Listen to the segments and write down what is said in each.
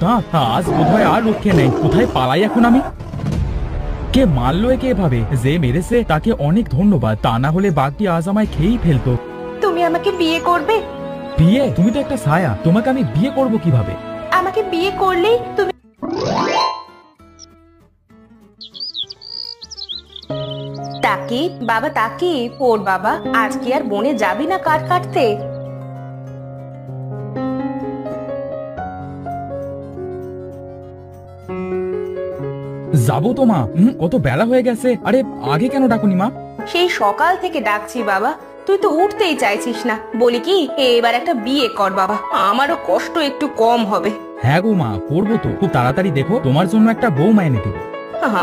দাঁত, আজ বোধহয় আর রক্ষে নেই। কোথায় পালাই এখন আমি? কে মারলো একে এভাবে? যে মেরেছে তাকে অনেক ধন্যবাদ, তা না হলে বাঘটি আজ আমায় খেয়েই ফেলতো। তুমি আমাকে বিয়ে করবে? বিয়ে? তুমি তো একটা ছায়া, তোমাকে আমি বিয়ে করব কিভাবে? আমাকে বিয়ে করলেই তুমি। তাকে বাবা, তাকে ওর বাবা, আজকে আর বনে যাবি না কাঠ কাটতে? যাবো তো মা। কত বেলা হয়ে গেছে। আরে আগে কেন ডাকুনি মা? সেই সকাল থেকে ডাকছি বাবা, তুই তো উঠতেই চাইছিস না। বলি কি, এবার একটা বিয়ে কর বাবা, আমারও কষ্ট একটু কম হবে। হ্যাঁ গো মা, করবো তো। খুব তাড়াতাড়ি দেখো তোমার জন্য একটা বউ এনে দেবো।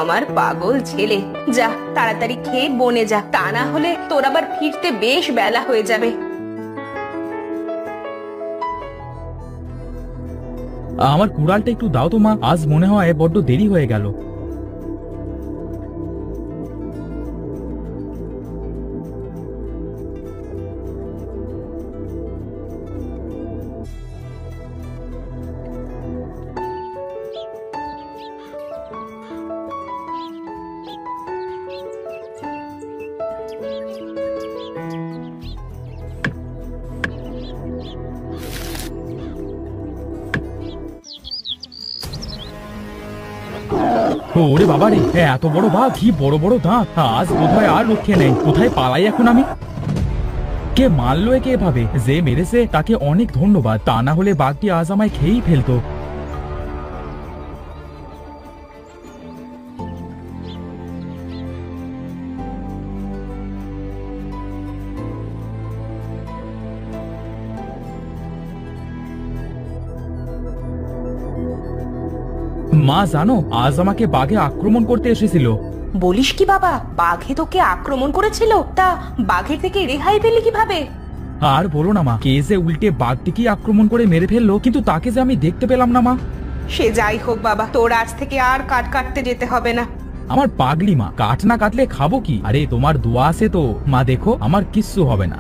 আমার পাগল ছেলে, যা তাড়াতাড়ি খেয়ে বনে যা, তা না হলে তোর আবার ফিরতে বেশ বেলা হয়ে যাবে। আমার কুড়ালটা একটু দাও তো মা, আজ মনে হয় বড্ড দেরি হয়ে গেল। ওরে বাবা রে, এত বড় বাঘ, কি বড় বড় দাঁত, আজ বোধহয় আর রক্ষে নেই। কোথায় পালাই এখন আমি? কে মারলো একে এভাবে? যে মেরেছে তাকে অনেক ধন্যবাদ, তা না হলে বাঘটি আজ আমায় খেয়েই ফেলতো। মা জানো, আজ আমাকে বাঘে আক্রমণ করতে এসেছিল। বলিস কি বাবা, বাঘে তোকে আক্রমণ করেছিল? তা বাঘের থেকে রেহাই পেলি কিভাবে? আর বলো না মা, কে যে উল্টে বাঘটিকে আক্রমণ করে মেরে ফেললো, কিন্তু তাকে যে আমি দেখতে পেলাম না মা। সে যাই হোক বাবা, তোর আজ থেকে আর কাঠ কাটতে যেতে হবে না। আমার পাগলি মা, কাঠ না কাটলে খাবো কি? আরে তোমার দোয়া আছে তো মা, দেখো আমার কিচ্ছু হবে না।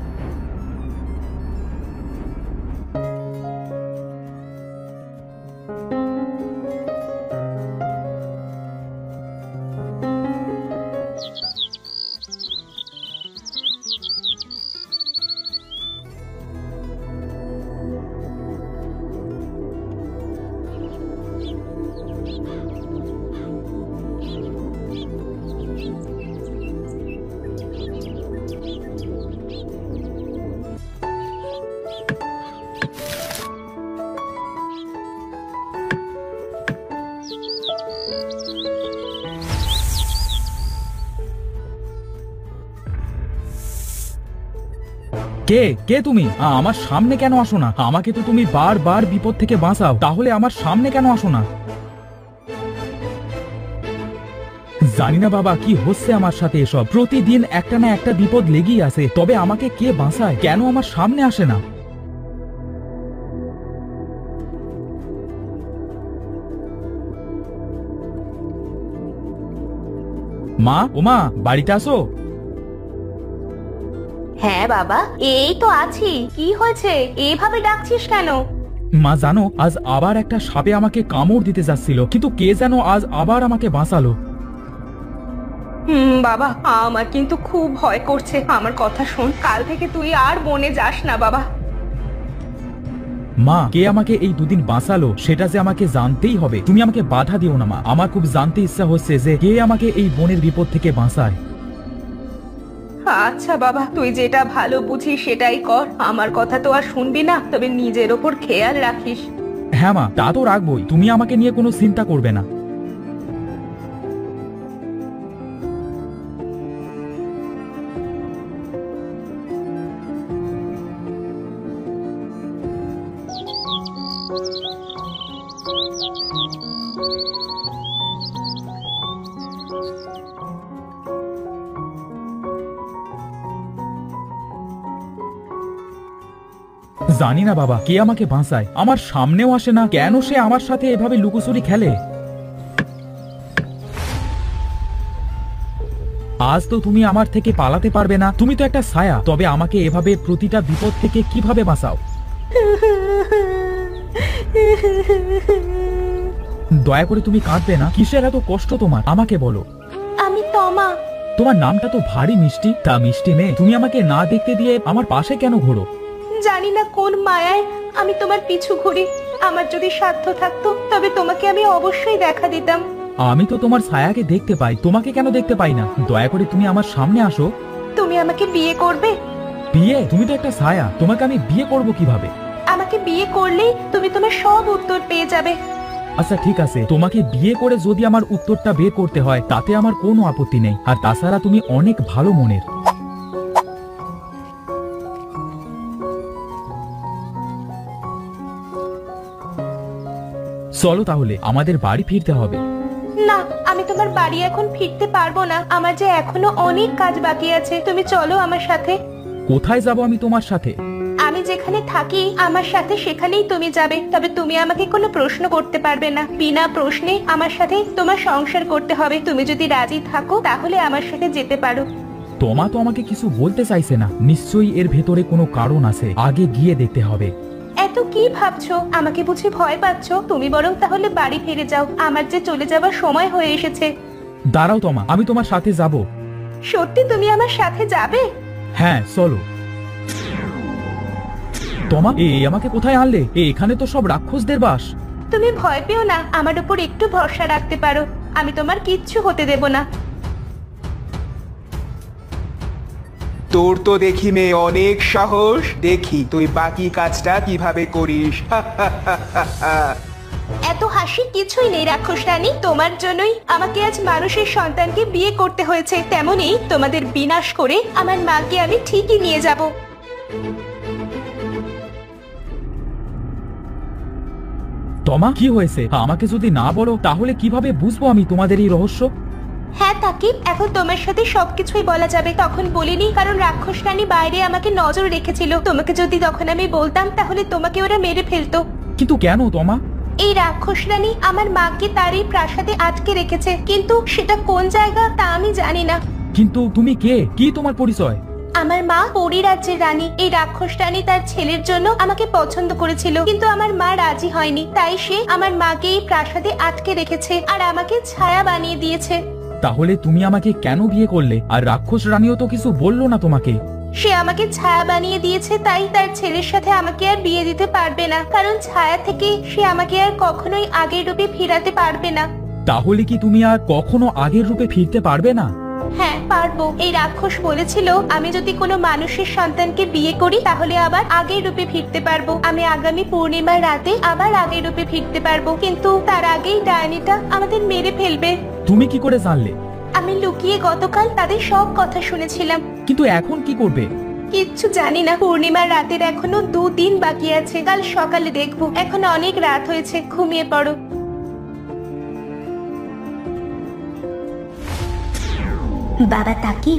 কে কে তুমি? আমার সামনে কেন আসো না? আমাকে তো তুমি বারবার বিপদ থেকে বাঁচাও, তাহলে আমার সামনে কেন আসো না? জানি না বাবা, কি হচ্ছে আমার সাথে এসব। প্রতিদিন একটা না একটা বিপদ লেগেই আছে, তবে আমাকে কে বাঁচায়? কেন আমার সামনে আসে না? মা, ও মা, বাড়িতে আসো। হ্যাঁ বাবা, এই তো আছি। কি হয়েছে, এইভাবে ডাকছিস কেন? মা জানো, আজ আবার একটা সাপে আমাকে কামড় দিতে যাচ্ছিল, কিন্তু কে যেন আজ আবার আমাকে বাঁচালো। বাবা, আমার কিন্তু খুব ভয় করছে। আমার কথা শোন, কাল থেকে তুই আর বনে যাস না বাবা। মা, কে আমাকে এই দুদিন বাঁচালো সেটা যে আমাকে জানতেই হবে। তুমি আমাকে বাধা দিও না মা, আমার খুব জানতে ইচ্ছা হচ্ছে যে কে আমাকে এই বনের বিপদ থেকে বাঁচায়। আচ্ছা বাবা, তুই যেটা ভালো বুঝিস সেটাই কর। আমার কথা তো আর শুনবি না, তবে নিজের ওপর খেয়াল রাখিস। হ্যাঁ মা, তা তো রাখবোই। তুমি আমাকে নিয়ে কোনো চিন্তা করবে না। জানি না বাবা, কে আমাকে বাঁচায়। আমার সামনেও আসে না, কেন সে আমার সাথে এভাবে লুকোচুরি খেলে? আজ তো তুমি আমার থেকে পালাতে পারবে না, তুমি তো একটা ছায়া, তবে আমাকে এভাবে প্রতিটা বিপদ থেকে কিভাবে বাঁচাও? দয়া করে তুমি কাঁদবে না। কিসের এত কষ্ট তোমার, আমাকে বলো। আমি তমা। তোমার নামটা তো ভারী মিষ্টি। তা মিষ্টি মেয়ে, তুমি আমাকে না দেখতে দিয়ে আমার পাশে কেন ঘোরো? জানি না কোন মায়ায় আমি তোমার পিছু ঘুরি। আমার যদি সাধ্য থাকতো তবে তোমাকে আমি অবশ্যই দেখা দিতাম। আমি তো তোমার ছায়াকে দেখতে পাই, তোমাকে কেন দেখতে পাই না? দয়া করে তুমি আমার সামনে আসো। তুমি আমাকে বিয়ে করবে? বিয়ে? তুমি তো একটা ছায়া, তোমাকে আমি বিয়ে করব কিভাবে? আমাকে বিয়ে করলেই তুমি তোমার সব উত্তর পেয়ে যাবে। আচ্ছা ঠিক আছে, তোমাকে বিয়ে করে যদি আমার উত্তরটা বের করতে হয় তাতে আমার কোনো আপত্তি নেই। আর তাছাড়া তুমি অনেক ভালো মনের। চলো তাহলে, আমাদের বাড়ি ফিরতে হবে। না, আমি তোমার বাড়ি এখন ফিরতে পারবো না। আমার যে এখনো অনেক কাজ বাকি আছে। তুমি চলো আমার সাথে। কোথায় যাব আমি তোমার সাথে? আমি যেখানে থাকি আমার সাথে সেখানেই তুমি যাবে। তবে তুমি আমাকে কোনো প্রশ্ন করতে পারবে না। বিনা প্রশ্নে আমার সাথে তোমার সংসার করতে হবে। তুমি যদি রাজি থাকো তাহলে আমার সাথে যেতে পারো। তোমা তো আমাকে কিছু বলতে চাইছে না, নিশ্চয়ই এর ভেতরে কোনো কারণ আছে, আগে গিয়ে দেখতে হবে। এত কি ভাবছো? আমাকে বুঝি ভয় পাচ্ছ? তুমি বরং তাহলে বাড়ি ফিরে যাও, আমার যে চলে যাবার সময় হয়ে এসেছে। দাঁড়াও তোমা, আমি তোমার সাথে যাব। সত্যি তুমি আমার সাথে যাবে? হ্যাঁ চলো। তোমা, আমাকে কোথায় আনলে? এখানে তো সব রাক্ষসদের বাস। তুমি ভয় পেও না, আমার উপর একটু ভরসা রাখতে পারো। আমি তোমার কিচ্ছু হতে দেব না। তোর তো দেখি মেয়ে অনেক সাহস। দেখি তুই বাকি কাজটা কিভাবে করিস। এত হাসি কিছুই নেই রাক্ষস রানী। তোমার জন্যই আমাকে আজ মানুষের সন্তানকে বিয়ে করতে হয়েছে। তেমনি তোমাদের বিনাশ করে আমার মাকে আমি ঠিকই নিয়ে যাব। তোমা, কি হয়েছে? আমাকে যদি না বলো তাহলে কিভাবে বুঝবো আমি তোমাদের এই রহস্য? হ্যাঁ তাকিব, এখন তোমার সাথে সবকিছুই বলা যাবে। তখন বলিনি কারণ রাক্ষস রানী বাইরে আমাকে নজর রেখেছিল। তোমাকে যদি তখন আমি বলতাম তাহলে তোমাকে ওরা মেরে ফেলতো। কিন্তু কেন তোমা? এই রাক্ষস রানী আমার মাকে তার এই প্রাসাদে আটকে রেখেছে, কিন্তু সেটা কোন জায়গা তা আমি জানি না। কিন্তু তুমি কে? কি তোমার পরিচয়? আমার মা পরিরাজ্যের রানী। এই রাক্ষস রানী তার ছেলের জন্য আমাকে পছন্দ করেছিল, কিন্তু আমার মা রাজি হয়নি। তাই সে আমার মাকে এই প্রাসাদে আটকে রেখেছে আর আমাকে ছায়া বানিয়ে দিয়েছে। তাহলে তুমি আমাকে কেন বিয়ে করলে? আর রাক্ষস রানীও তো কিছু বললো না তোমাকে। সে আমাকে ছায়া বানিয়ে দিয়েছে, তাই তার ছেলের সাথে আমাকে আর বিয়ে দিতে পারবে না। কারণ ছায়া থেকে সে আমাকে আর কখনোই আগের রূপে ফিরাতে পারবে না। তাহলে কি তুমি আর কখনো আগের রূপে ফিরতে পারবে না? হ্যাঁ পারবো। এই রাক্ষস বলেছিল আমি যদি কোনো মানুষের সন্তানকে বিয়ে করি তাহলে আবার আগের রূপে ফিরতে পারবো। আমি আগামী পূর্ণিমার রাতে আবার আগের রূপে ফিরতে পারবো, কিন্তু তার আগেই ডাইনিটা আমাদের মেরে ফেলবে। তুমি কি করে জানলে? আমি লুকিয়ে গতকাল তাদের সব কথা শুনেছিলাম। কিন্তু এখন কি করবে? কিচ্ছু জানি না। পূর্ণিমার রাতের এখনো 2 দিন বাকি আছে। কাল সকালে দেখবো। এখন অনেক রাত হয়েছে, ঘুমিয়ে পড়ো। বাবা তাকি,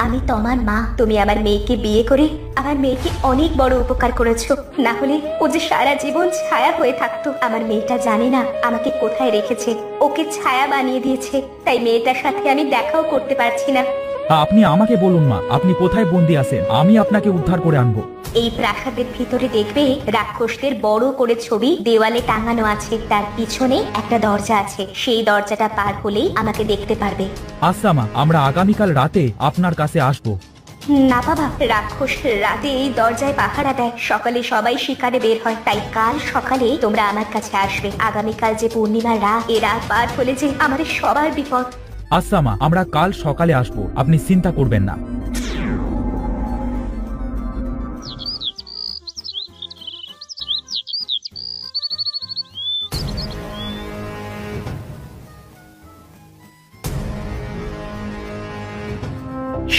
আমি তোমার মা। তুমি আমার মেয়েকে বিয়ে করে আমার মেয়েকে অনেক বড় উপকার করেছো। না হলে ও যে সারা জীবন ছায়া হয়ে থাকতো। আমার মেয়েটা জানে না আমাকে কোথায় রেখেছে, ওকে ছায়া বানিয়ে দিয়েছে। তাই মেয়েটার সাথে আমি দেখাও করতে পারছি না। আপনি আমাকে বলুন মা, আপনি কোথায় বন্দি আছেন? আমি আপনাকে উদ্ধার করে আনবো। এই প্রাসাদের ভিতরে দেখবে রাক্ষসদের বড় করে ছবি দেওয়ালে টাঙানো আছে। তার পিছনে একটা দরজা আছে, সেই দরজাটা পার হলেই আমাকে দেখতে পারবে। আচ্ছা মা, আমরা আগামীকাল রাতে আপনার কাছে আসবো। না বাবা, রাক্ষস রাতে এই দরজায় পাহারা দেয়। সকালে সবাই শিকারে বের হয়, তাই কাল সকালে তোমরা আমার কাছে আসবে। আগামীকাল যে পূর্ণিমার রাত, এ রাত পার হলে যে আমাদের সবার বিপদ। আচ্ছা মা, আমরা কাল সকালে আসবো, আপনি চিন্তা করবেন না।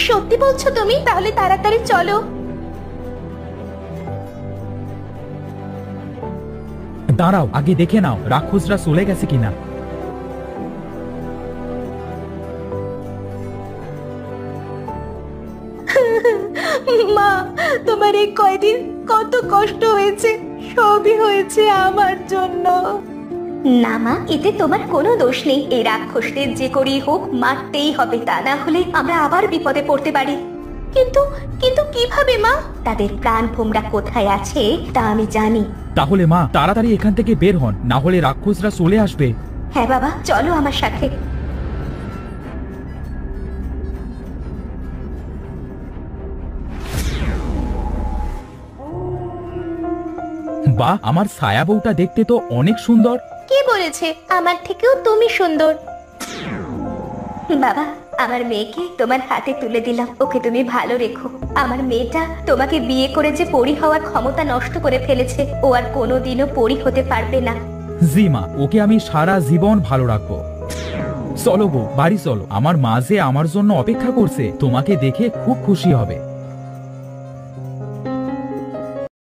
সত্যি বলছো তুমি? তাহলে তাড়াতাড়ি চলো। দাঁড়াও, আগে দেখে নাও রাক্ষসরা চলে গেছে কিনা। মা, তোমার এই কয়দিন কত কষ্ট হয়েছে, সবই হয়েছে আমার জন্য। না মা, এতে তোমার কোনো দোষ নেই। এই রাক্ষসদের যে করেই হোক মারতেই হবে, তা না হলে আমরা আবার বিপদে পড়তে পারি। কিন্তু কিন্তু কিভাবে মা? তাদের প্রাণ ভোমরা কোথায় আছে তা আমি জানি। তাহলে মা তাড়াতাড়ি এখান থেকে বের হন, না হলে রাক্ষসরা চলে আসবে। হ্যাঁ বাবা, চলো আমার সাথে। বাহ, আমার ছায়া বউটা দেখতে তো অনেক সুন্দর। কে বলেছে আমার থেকেও তুমি সুন্দর? বাবা, আমার মেয়েকে তোমার হাতে তুলে দিলাম, ওকে তুমি ভালো রেখো। আমার মেয়েটা তোমাকে বিয়ে করে যে পরী হওয়ার ক্ষমতা নষ্ট করে ফেলেছে, ও আর কোনোদিনও পরী হতে পারবে না। জি মা, ওকে আমি সারা জীবন ভালো রাখবো। চলো গো, বাড়ি চলো, আমার মা যে আমার জন্য অপেক্ষা করছে, তোমাকে দেখে খুব খুশি হবে।